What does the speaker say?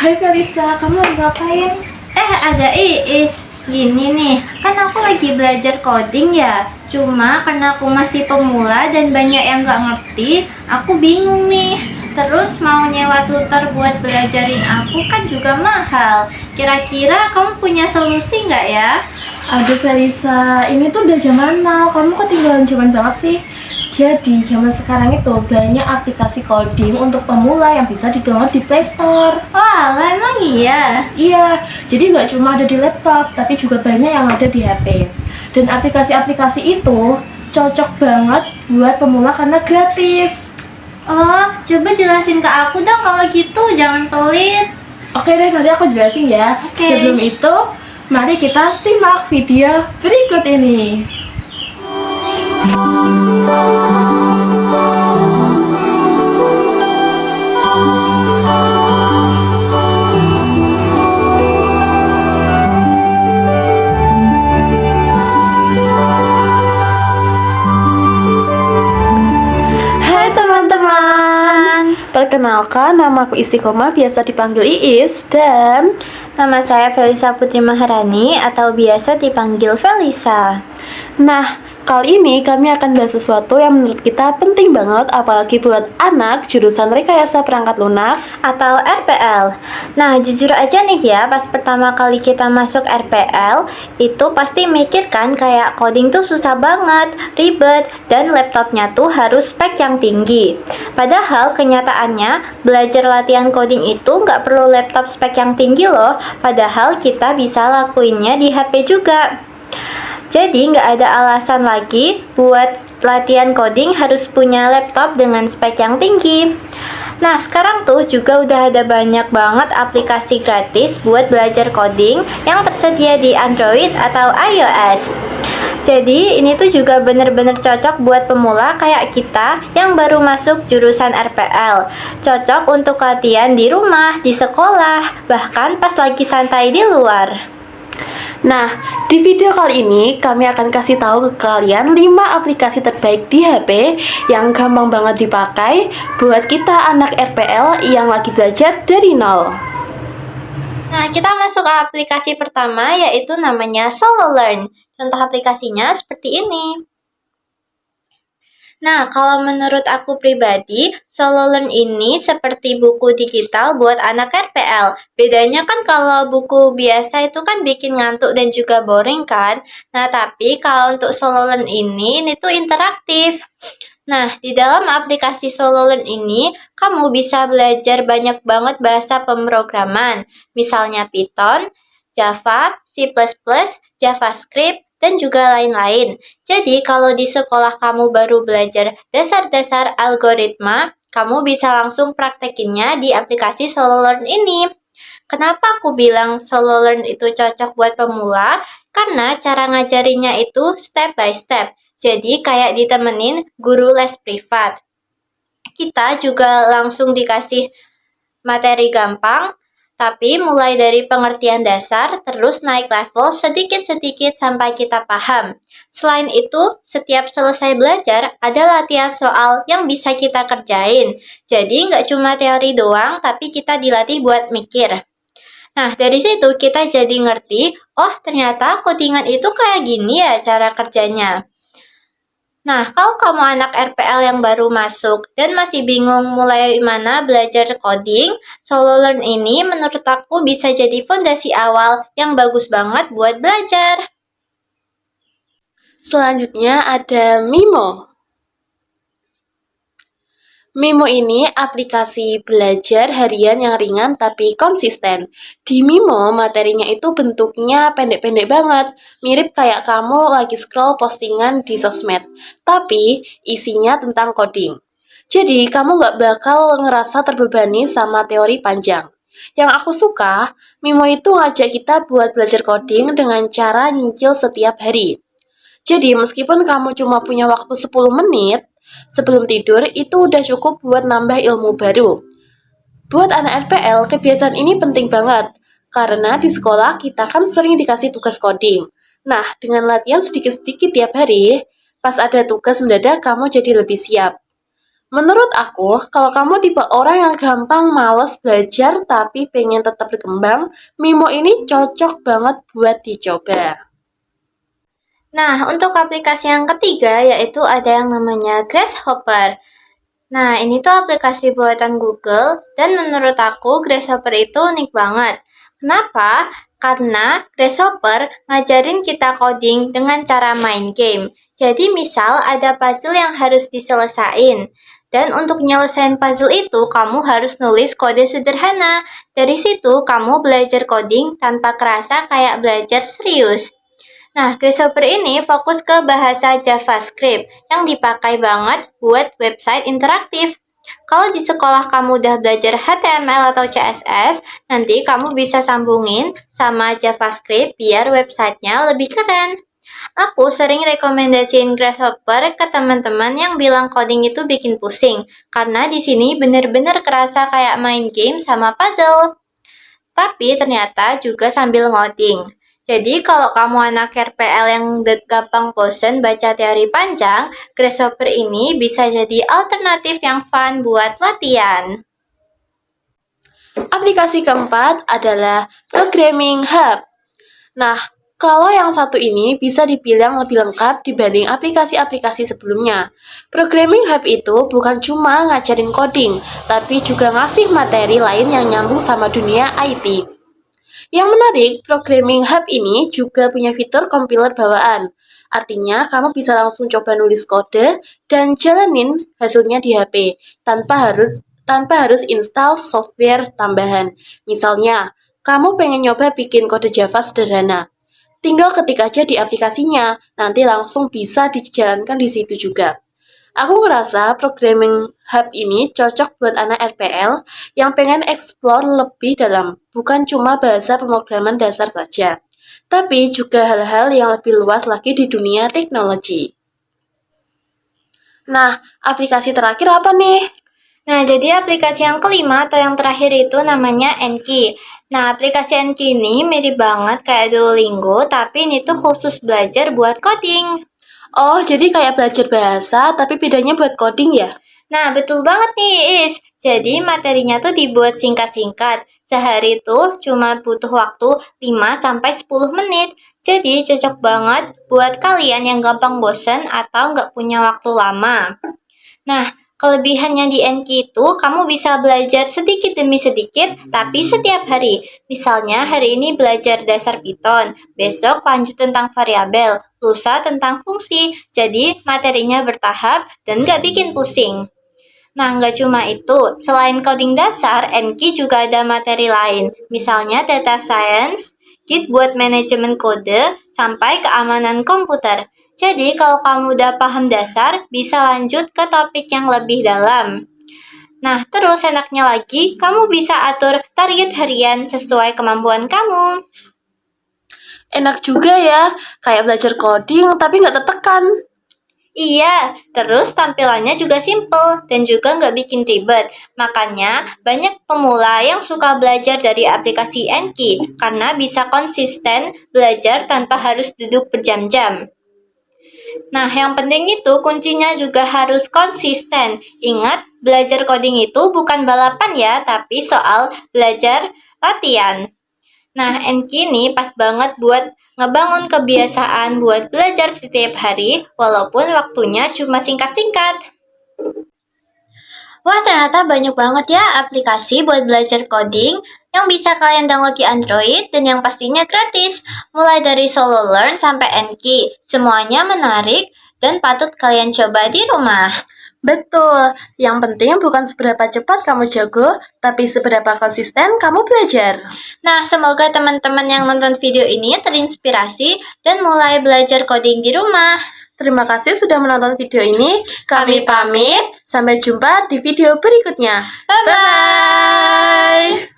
Hai Felisa, kamu lagi ngapain? Ada Iis. Gini nih, kan aku lagi belajar coding ya. Cuma karena aku masih pemula dan banyak yang nggak ngerti, aku bingung nih. Terus mau nyewa tutor buat belajarin aku kan juga mahal. Kira-kira kamu punya solusi nggak ya? Aduh Felisa, ini tuh udah zaman now, kamu ketinggalan zaman banget sih. Jadi zaman sekarang itu banyak aplikasi coding untuk pemula yang bisa di-download di Play Store. Wah, lah emang iya. Iya, jadi nggak cuma ada di laptop, tapi juga banyak yang ada di HP. Dan aplikasi-aplikasi itu cocok banget buat pemula karena gratis. Oh, coba jelasin ke aku dong kalau gitu, jangan pelit. Oke deh, nanti aku jelasin ya. Oke. Sebelum itu, mari kita simak video berikut ini. Hai teman-teman, perkenalkan nama aku Istiqomah, biasa dipanggil Iis, dan Nama saya Felisa Putri Maharani atau biasa dipanggil Felisa. nah, kali ini kami akan bahas sesuatu yang menurut kita penting banget, apalagi buat anak jurusan Rekayasa Perangkat Lunak. Atau RPL. Nah, jujur aja nih ya, pas pertama kali kita masuk RPL, itu pasti mikir kan kayak coding tuh susah banget, ribet, dan laptopnya tuh harus spek yang tinggi. Padahal kenyataannya, belajar latihan coding itu nggak perlu laptop spek yang tinggi loh, padahal kita bisa lakuinnya di HP juga. Jadi nggak ada alasan lagi buat latihan coding harus punya laptop dengan spek yang tinggi. Nah, sekarang tuh juga udah ada banyak banget aplikasi gratis buat belajar coding yang tersedia di Android atau iOS. Jadi, ini tuh juga bener-bener cocok buat pemula kayak kita yang baru masuk jurusan RPL. Cocok untuk latihan di rumah, di sekolah, bahkan pas lagi santai di luar. Nah, di video kali ini kami akan kasih tahu ke kalian 5 aplikasi terbaik di HP yang gampang banget dipakai buat kita anak RPL yang lagi belajar dari nol. Nah, kita masuk ke aplikasi pertama yaitu namanya Solo Learn. Contoh aplikasinya seperti ini. Nah, kalau menurut aku pribadi, Solo Learn ini seperti buku digital buat anak RPL. Bedanya kan kalau buku biasa itu kan bikin ngantuk dan juga boring kan. Nah, tapi kalau untuk Solo Learn ini tuh interaktif. Nah, di dalam aplikasi Solo Learn ini, kamu bisa belajar banyak banget bahasa pemrograman. Misalnya Python, Java, C++, JavaScript, dan juga lain-lain. Jadi, kalau di sekolah kamu baru belajar dasar-dasar algoritma, kamu bisa langsung praktekinnya di aplikasi Solo Learn ini. Kenapa aku bilang Solo Learn itu cocok buat pemula? Karena cara ngajarinya itu step by step. Jadi, kayak ditemenin guru les privat. Kita juga langsung dikasih materi gampang, tapi mulai dari pengertian dasar, terus naik level sedikit-sedikit sampai kita paham. Selain itu, setiap selesai belajar, ada latihan soal yang bisa kita kerjain. Jadi nggak cuma teori doang, tapi kita dilatih buat mikir. Nah, dari situ kita jadi ngerti, oh ternyata codingan itu kayak gini ya cara kerjanya. Nah, kalau kamu anak RPL yang baru masuk dan masih bingung mulai mana belajar coding, Solo Learn ini menurut aku bisa jadi fondasi awal yang bagus banget buat belajar. Selanjutnya ada Mimo. Mimo ini aplikasi belajar harian yang ringan tapi konsisten. Di Mimo, materinya itu bentuknya pendek-pendek banget, mirip kayak kamu lagi scroll postingan di sosmed, tapi isinya tentang coding. Jadi, kamu nggak bakal ngerasa terbebani sama teori panjang. Yang aku suka, Mimo itu ngajak kita buat belajar coding dengan cara nyicil setiap hari. Jadi, meskipun kamu cuma punya waktu 10 menit, sebelum tidur itu udah cukup buat nambah ilmu baru. Buat anak RPL, kebiasaan ini penting banget. Karena di sekolah kita kan sering dikasih tugas coding. Nah, dengan latihan sedikit-sedikit tiap hari, pas ada tugas mendadak kamu jadi lebih siap. Menurut aku, kalau kamu tipe orang yang gampang males belajar tapi pengen tetap berkembang, Mimo ini cocok banget buat dicoba. Nah, untuk aplikasi yang ketiga yaitu ada yang namanya Grasshopper. Nah, ini tuh aplikasi buatan Google dan menurut aku Grasshopper itu unik banget. Kenapa? Karena Grasshopper ngajarin kita coding dengan cara main game. Jadi misal ada puzzle yang harus diselesain. Dan untuk nyelesain puzzle itu, kamu harus nulis kode sederhana. Dari situ, kamu belajar coding tanpa kerasa kayak belajar serius. Nah, Grasshopper ini fokus ke bahasa JavaScript yang dipakai banget buat website interaktif. Kalau di sekolah kamu udah belajar HTML atau CSS, nanti kamu bisa sambungin sama JavaScript biar websitenya lebih keren. Aku sering rekomendasiin Grasshopper ke teman-teman yang bilang coding itu bikin pusing, karena di sini bener-bener kerasa kayak main game sama puzzle. Tapi ternyata juga sambil ngoding. Jadi kalau kamu anak RPL yang gampang bosen baca teori panjang, Grasshopper ini bisa jadi alternatif yang fun buat latihan. Aplikasi keempat adalah Programming Hub. Nah, kalau yang satu ini bisa dipilih yang lebih lengkap dibanding aplikasi-aplikasi sebelumnya. Programming Hub itu bukan cuma ngajarin coding, tapi juga ngasih materi lain yang nyambung sama dunia IT. Yang menarik, Programming Hub ini juga punya fitur compiler bawaan. Artinya, kamu bisa langsung coba nulis kode dan jalanin hasilnya di HP tanpa harus install software tambahan. Misalnya, kamu pengen nyoba bikin kode Java sederhana. Tinggal ketik aja di aplikasinya, nanti langsung bisa dijalankan di situ juga. Aku ngerasa Programming Hub ini cocok buat anak RPL yang pengen explore lebih dalam, bukan cuma bahasa pemrograman dasar saja, tapi juga hal-hal yang lebih luas lagi di dunia teknologi. Nah, aplikasi terakhir apa nih? Nah, jadi aplikasi yang kelima atau yang terakhir itu namanya Enki. Nah, aplikasi Enki ini mirip banget kayak Duolingo, tapi ini tuh khusus belajar buat coding. Oh, jadi kayak belajar bahasa, tapi bedanya buat coding ya? Nah, betul banget nih, Is. Jadi, materinya tuh dibuat singkat-singkat. Sehari tuh cuma butuh waktu 5-10 menit. Jadi, cocok banget buat kalian yang gampang bosen atau nggak punya waktu lama. Nah, kelebihannya di Enki itu, kamu bisa belajar sedikit demi sedikit, tapi setiap hari. Misalnya, hari ini belajar dasar Python, besok lanjut tentang variabel, lusa tentang fungsi. Jadi, materinya bertahap dan nggak bikin pusing. Nah, nggak cuma itu. Selain coding dasar, Enki juga ada materi lain. Misalnya data science, Git buat manajemen kode, sampai keamanan komputer. Jadi, kalau kamu udah paham dasar, bisa lanjut ke topik yang lebih dalam. Nah, terus enaknya lagi, kamu bisa atur target harian sesuai kemampuan kamu. Enak juga ya, kayak belajar coding tapi nggak tertekan. Iya, terus tampilannya juga simple dan juga nggak bikin ribet. Makanya banyak pemula yang suka belajar dari aplikasi Enki karena bisa konsisten belajar tanpa harus duduk berjam-jam. Nah, yang penting itu kuncinya juga harus konsisten. Ingat, belajar coding itu bukan balapan ya, tapi soal belajar latihan. Nah, Enki ini pas banget buat ngebangun kebiasaan buat belajar setiap hari, walaupun waktunya cuma singkat-singkat. Wah, ternyata banyak banget ya aplikasi buat belajar coding yang bisa kalian download di Android dan yang pastinya gratis. Mulai dari Solo Learn sampai Enki, semuanya menarik dan patut kalian coba di rumah. Betul, yang penting bukan seberapa cepat kamu jago, tapi seberapa konsisten kamu belajar. Nah, semoga teman-teman yang nonton video ini terinspirasi dan mulai belajar coding di rumah. Terima kasih sudah menonton video ini. Kami pamit. Sampai jumpa di video berikutnya. Bye-bye!